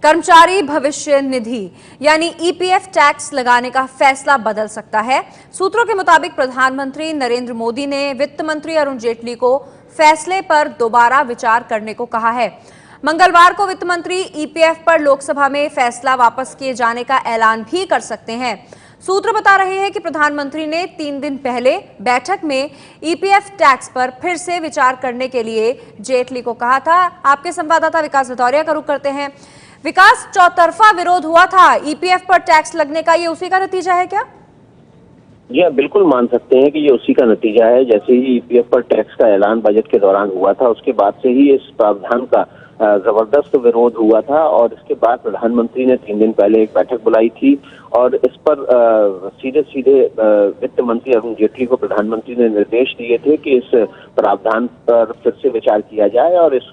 कर्मचारी भविष्य निधि यानी ईपीएफ टैक्स लगाने का फैसला बदल सकता है। सूत्रों के मुताबिक प्रधानमंत्री नरेंद्र मोदी ने वित्त मंत्री अरुण जेटली को फैसले पर दोबारा विचार करने को कहा है। मंगलवार को वित्त मंत्री ईपीएफ पर लोकसभा में फैसला वापस किए जाने का ऐलान भी कर सकते हैं। सूत्र बता रहे हैं कि प्रधानमंत्री ने 3 दिन पहले बैठक में ईपीएफ टैक्स पर फिर से विचार करने के लिए जेटली को कहा था। आपके संवाददाता विकास भदौरिया का रुख करते हैं। विकास, चौतरफा विरोध हुआ था ईपीएफ पर टैक्स लगने का, ये उसी का नतीजा है क्या? जी हाँ, बिल्कुल मान सकते हैं कि ये उसी का नतीजा है। जैसे ही ईपीएफ पर टैक्स का ऐलान बजट के दौरान हुआ था, उसके बाद से ही इस प्रावधान का जबरदस्त विरोध हुआ था और इसके बाद प्रधानमंत्री ने 3 दिन पहले एक बैठक बुलाई थी और इस पर सीधे सीधे वित्त मंत्री अरुण जेटली को प्रधानमंत्री ने निर्देश दिए थे कि इस प्रावधान पर फिर से विचार किया जाए और इस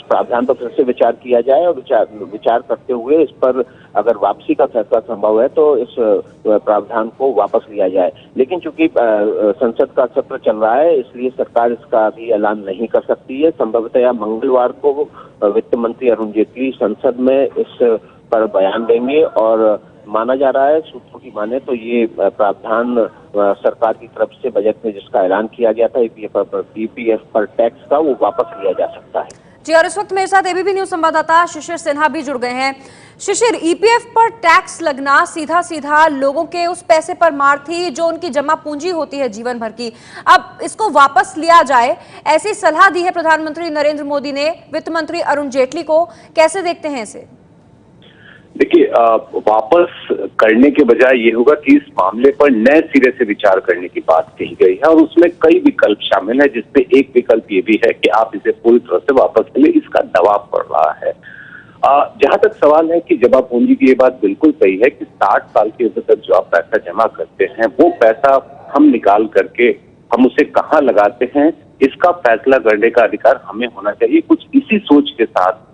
प्रावधान पर फिर से विचार किया जाए और विचार करते हुए इस पर अगर वापसी का फैसला संभव है तो इस प्रावधान को वापस लिया जाए। लेकिन चूंकि संसद का सत्र चल रहा है, इसलिए सरकार इसका अभी ऐलान नहीं कर सकती है। संभवतः मंगलवार को वित्त मंत्री अरुण जेटली संसद में इस पर बयान देंगे और माना जा रहा है, सूत्रों की माने तो ये प्रावधान सरकार की तरफ से बजट में जिसका ऐलान किया गया था ईपीएफ पर टैक्स का, वो वापस लिया जा सकता है। जी, और इस वक्त मेरे साथ एबीपी न्यूज संवाददाता शिशिर सिन्हा भी जुड़ गए हैं। शिशिर, ईपीएफ पर टैक्स लगना सीधा सीधा लोगों के उस पैसे पर मार थी जो उनकी जमा पूंजी होती है जीवन भर की। अब इसको वापस लिया जाए, ऐसी सलाह दी है प्रधानमंत्री नरेंद्र मोदी ने वित्त मंत्री अरुण जेटली को। कैसे देखते हैं इसे? देखिए, वापस करने के बजाय ये होगा कि इस मामले पर नए सिरे से विचार करने की बात कही गई है और उसमें कई विकल्प शामिल है, जिसपे एक विकल्प ये भी है कि आप इसे पूरी तरह से वापस ले लें। इसका दबाव पड़ रहा है। जहां तक सवाल है कि जमा पूंजी की ये बात बिल्कुल सही है कि 60 साल की उम्र तक जो आप पैसा जमा करते हैं, वो पैसा हम निकाल करके हम उसे कहाँ लगाते हैं, इसका फैसला करने का अधिकार हमें होना चाहिए। कुछ इसी सोच के साथ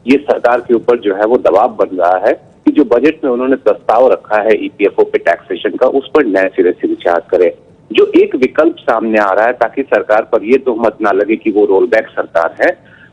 ये सरकार के ऊपर जो है वो दबाव बन रहा है कि जो बजट में उन्होंने प्रस्ताव रखा है ईपीएफओ पे टैक्सेशन का, उस पर नए सिरे से विचार करे। जो एक विकल्प सामने आ रहा है ताकि सरकार पर ये तोहमत ना लगे कि वो रोल बैक सरकार है,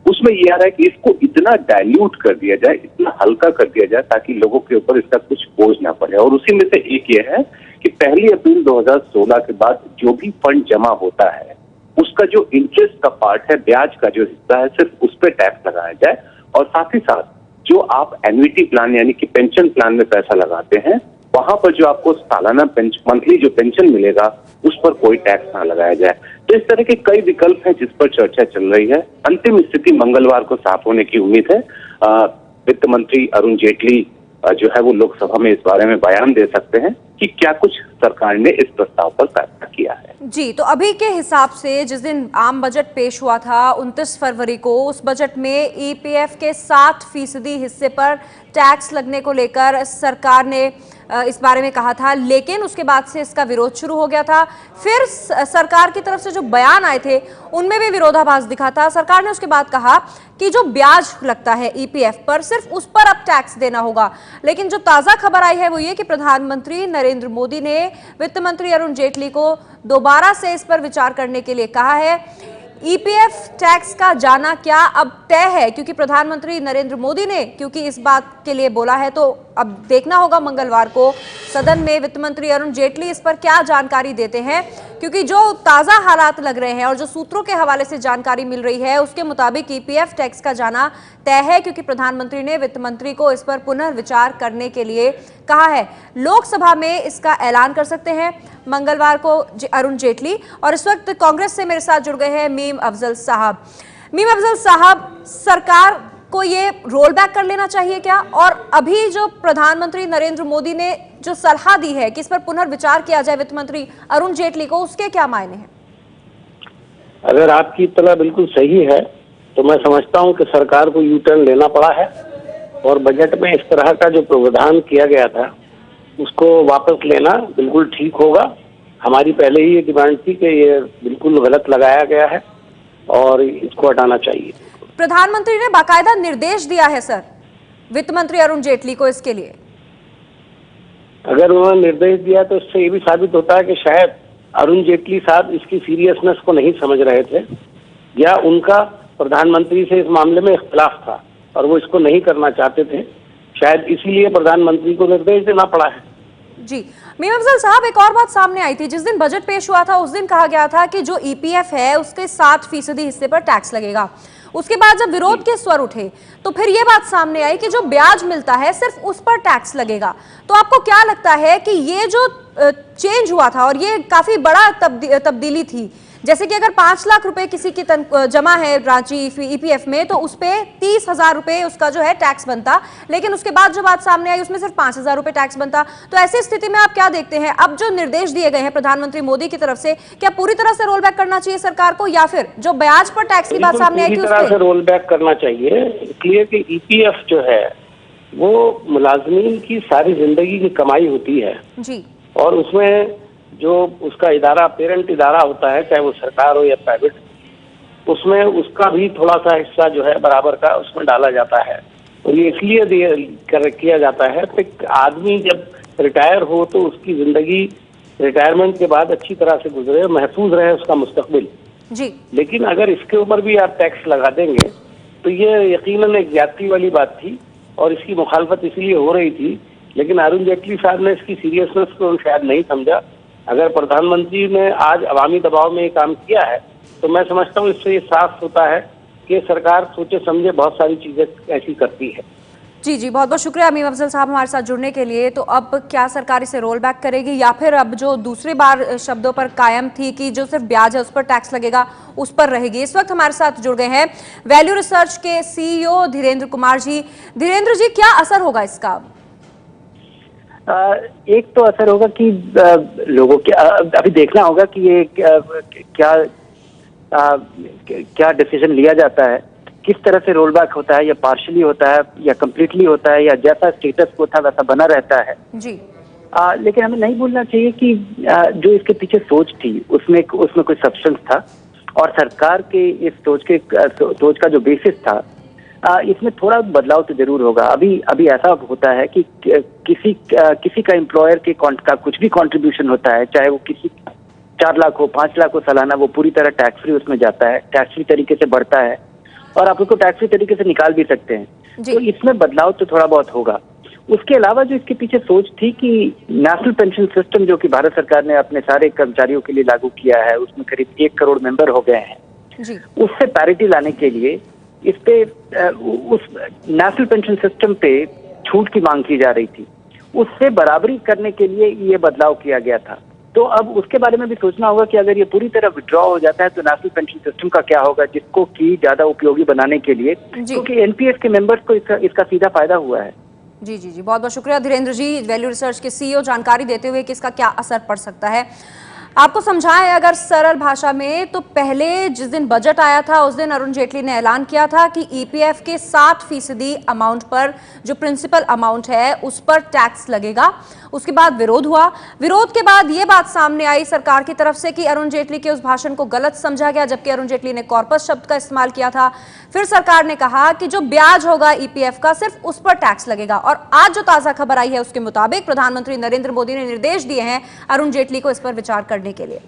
उसमें ये आ रहा है कि इसको इतना डाइल्यूट कर दिया जाए, इतना हल्का कर दिया जाए ताकि लोगों के ऊपर इसका कुछ बोझ ना पड़े। और उसी में से एक ये है कि 1 अप्रैल 2016 के बाद जो भी फंड जमा होता है, उसका जो इंटरेस्ट का पार्ट है, ब्याज का जो हिस्सा है, सिर्फ उस पर टैक्स लगाया जाए। और साथ ही साथ जो आप एन्युटी प्लान यानी कि पेंशन प्लान में पैसा लगाते हैं, वहां पर जो आपको सालाना मंथली जो पेंशन मिलेगा, उस पर कोई टैक्स ना लगाया जाए। तो इस तरह के कई विकल्प हैं जिस पर चर्चा चल रही है। अंतिम स्थिति मंगलवार को साफ होने की उम्मीद है। वित्त मंत्री अरुण जेटली जो है वो लोकसभा में इस बारे में बयान दे सकते हैं कि क्या कुछ सरकार ने इस प्रस्ताव पर फैसला किया है। जी, तो अभी के हिसाब से जिस दिन आम बजट पेश हुआ था 29 फरवरी को, उस बजट में ईपीएफ के 60% हिस्से पर टैक्स लगने को लेकर सरकार ने इस बारे में कहा था, लेकिन उसके बाद से इसका विरोध शुरू हो गया था। फिर सरकार की तरफ से जो बयान आए थे उनमें भी विरोधाभास दिखा था। सरकार ने उसके बाद कहा कि जो ब्याज लगता है ईपीएफ पर, सिर्फ उस पर अब टैक्स देना होगा। लेकिन जो ताजा खबर आई है वो ये कि प्रधानमंत्री नरेंद्र मोदी ने वित्त मंत्री अरुण जेटली को दोबारा से इस पर विचार करने के लिए कहा है। ईपीएफ टैक्स का जाना क्या अब तय है, क्योंकि प्रधानमंत्री नरेंद्र मोदी ने क्योंकि इस बात के लिए बोला है, तो अब देखना होगा मंगलवार को सदन में वित्त मंत्री अरुण जेटली इस पर क्या जानकारी देते हैं। क्योंकि जो ताजा हालात लग रहे हैं और जो सूत्रों के हवाले से जानकारी मिल रही है उसके मुताबिक ईपीएफ टैक्स का जाना तय है, क्योंकि प्रधानमंत्री ने वित्त मंत्री को इस पर पुनर्विचार करने के लिए कहा है। लोकसभा में इसका ऐलान कर सकते हैं मंगलवार को अरुण जेटली। और इस वक्त कांग्रेस से मेरे साथ जुड़ गए हैं मीम अफजल साहब। मीम अफजल साहब, सरकार को ये रोल बैक कर लेना चाहिए क्या? और अभी जो प्रधानमंत्री नरेंद्र मोदी ने जो सलाह दी है कि इस पर पुनर्विचार किया जाए वित्त मंत्री अरुण जेटली को, उसके क्या मायने हैं? अगर आपकी इत्तला बिल्कुल सही है तो मैं समझता हूं कि सरकार को यू टर्न लेना पड़ा है और बजट में इस तरह का जो प्रावधान किया गया था उसको वापस लेना बिल्कुल ठीक होगा। हमारी पहले ही ये डिमांड थी कि ये बिल्कुल गलत लगाया गया है और इसको हटाना चाहिए। प्रधानमंत्री ने बाकायदा निर्देश दिया है सर वित्त मंत्री अरुण जेटली को इसके लिए। अगर उन्होंने निर्देश दिया तो इससे ये भी साबित होता है कि शायद अरुण जेटली साहब इसकी सीरियसनेस को नहीं समझ रहे थे या उनका प्रधानमंत्री से इस मामले में इख्तिलाफ था और वो इसको नहीं करना चाहते थे। शायद इसीलिए प्रधानमंत्री को निर्देश देना पड़ा है। जी मीम अफजल साहब, एक और बात सामने आई थी। जिस दिन बजट पेश हुआ था उस दिन कहा गया था कि जो ईपीएफ है उसके 7% हिस्से पर टैक्स लगेगा। उसके बाद जब विरोध के स्वर उठे तो फिर ये बात सामने आई कि जो ब्याज मिलता है सिर्फ उस पर टैक्स लगेगा। तो आपको क्या लगता है कि ये जो चेंज हुआ था और ये काफी बड़ा तब्दीली थी, जैसे कि अगर 5 लाख रुपए किसी की जमा है रांची ईपीएफ में तो उस पे 30,000 रुपए उसका जो है टैक्स बनता, लेकिन उसके बाद जो बात सामने आई उसमें सिर्फ 5,000 रुपए टैक्स बनता। तो ऐसी स्थिति में आप क्या देखते हैं? अब जो निर्देश दिए गए हैं प्रधानमंत्री मोदी की तरफ से, क्या पूरी तरह से रोल बैक करना चाहिए सरकार को, या फिर जो ब्याज पर टैक्स की बात सामने आई थी पूरी तरह से रोल बैक करना चाहिए, इसलिए कि ईपीएफ जो है वो मुलाजमीन की सारी जिंदगी की कमाई होती है जी, और उसमें जो उसका इदारा, पेरेंट इदारा होता है, चाहे वो सरकार हो या प्राइवेट, उसमें उसका भी थोड़ा सा हिस्सा जो है बराबर का उसमें डाला जाता है। और ये इसलिए किया जाता है कि आदमी जब रिटायर हो तो उसकी जिंदगी रिटायरमेंट के बाद अच्छी तरह से गुजरे, महफूज रहे उसका मुस्तकबिल जी। लेकिन अगर इसके ऊपर भी आप टैक्स लगा देंगे तो ये यकीनन एक ज्यादती वाली बात थी और इसकी मुखालफत इसलिए हो रही थी। लेकिन अरुण जेटली साहब ने इसकी सीरियसनेस को शायद नहीं समझा। अगर प्रधानमंत्री ने आज अवामी दबाव में ये काम किया है तो मैं समझता हूँ इससे ये साफ होता है कि सरकार सोचे समझे बहुत सारी चीजें ऐसी करती है। जी जी, बहुत बहुत शुक्रिया मीम अफजल साहब हमारे साथ जुड़ने के लिए। तो अब क्या सरकार इसे रोल बैक करेगी, या फिर अब जो दूसरी बार शब्दों पर कायम थी कि जो सिर्फ ब्याज है उस पर टैक्स लगेगा, उस पर रहेगी? इस वक्त हमारे साथ जुड़ गए हैं वैल्यू रिसर्च के सीईओ धीरेन्द्र कुमार जी। धीरेन्द्र जी, क्या असर होगा इसका? एक तो असर होगा कि लोगों के अभी देखना होगा कि ये क्या डिसीजन लिया जाता है, किस तरह से रोल बैक होता है, या पार्शियली होता है या कंप्लीटली होता है, या जैसा स्टेटस को था वैसा बना रहता है जी। लेकिन हमें नहीं भूलना चाहिए कि जो इसके पीछे सोच थी उसमें कोई सब्सटेंस था, और सरकार के इस सोच का जो बेसिस था इसमें थोड़ा बदलाव तो जरूर होगा। अभी ऐसा होता है कि किसी का एम्प्लॉयर का कुछ भी कंट्रीब्यूशन होता है, चाहे वो किसी 4 लाख हो, 5 लाख हो सालाना, वो पूरी तरह टैक्स फ्री उसमें जाता है, टैक्स फ्री तरीके से बढ़ता है और आप उसको टैक्स फ्री तरीके से निकाल भी सकते हैं। तो इसमें बदलाव तो थोड़ा बहुत होगा। उसके अलावा जो इसके पीछे सोच थी कि नेशनल पेंशन सिस्टम जो कि भारत सरकार ने अपने सारे कर्मचारियों के लिए लागू किया है, उसमें करीब 1 करोड़ मेंबर हो गए हैं जी। उससे पैरिटी लाने के लिए इस पे उस नेशनल पेंशन सिस्टम पे छूट की मांग की जा रही थी, उससे बराबरी करने के लिए ये बदलाव किया गया था। तो अब उसके बारे में भी सोचना होगा कि अगर ये पूरी तरह विड्रॉ हो जाता है तो नेशनल पेंशन सिस्टम का क्या होगा, जिसको कि ज्यादा उपयोगी बनाने के लिए, क्योंकि एनपीएस के मेंबर्स को इसका सीधा फायदा हुआ है। जी जी जी, बहुत बहुत शुक्रिया धीरेन्द्र जी, वैल्यू रिसर्च के सीईओ, जानकारी देते हुए कि इसका क्या असर पड़ सकता है। आपको समझाएं अगर सरल भाषा में, तो पहले जिस दिन बजट आया था उस दिन अरुण जेटली ने ऐलान किया था कि ईपीएफ के 7% अमाउंट पर, जो प्रिंसिपल अमाउंट है उस पर टैक्स लगेगा। उसके बाद विरोध हुआ। विरोध के बाद ये बात सामने आई सरकार की तरफ से कि अरुण जेटली के उस भाषण को गलत समझा गया, जबकि अरुण जेटली ने कॉर्पस शब्द का इस्तेमाल किया था। फिर सरकार ने कहा कि जो ब्याज होगा ईपीएफ का सिर्फ उस पर टैक्स लगेगा। और आज जो ताजा खबर आई है उसके मुताबिक प्रधानमंत्री नरेंद्र मोदी ने निर्देश दिए हैं अरुण जेटली को इस पर विचार करने के लिए।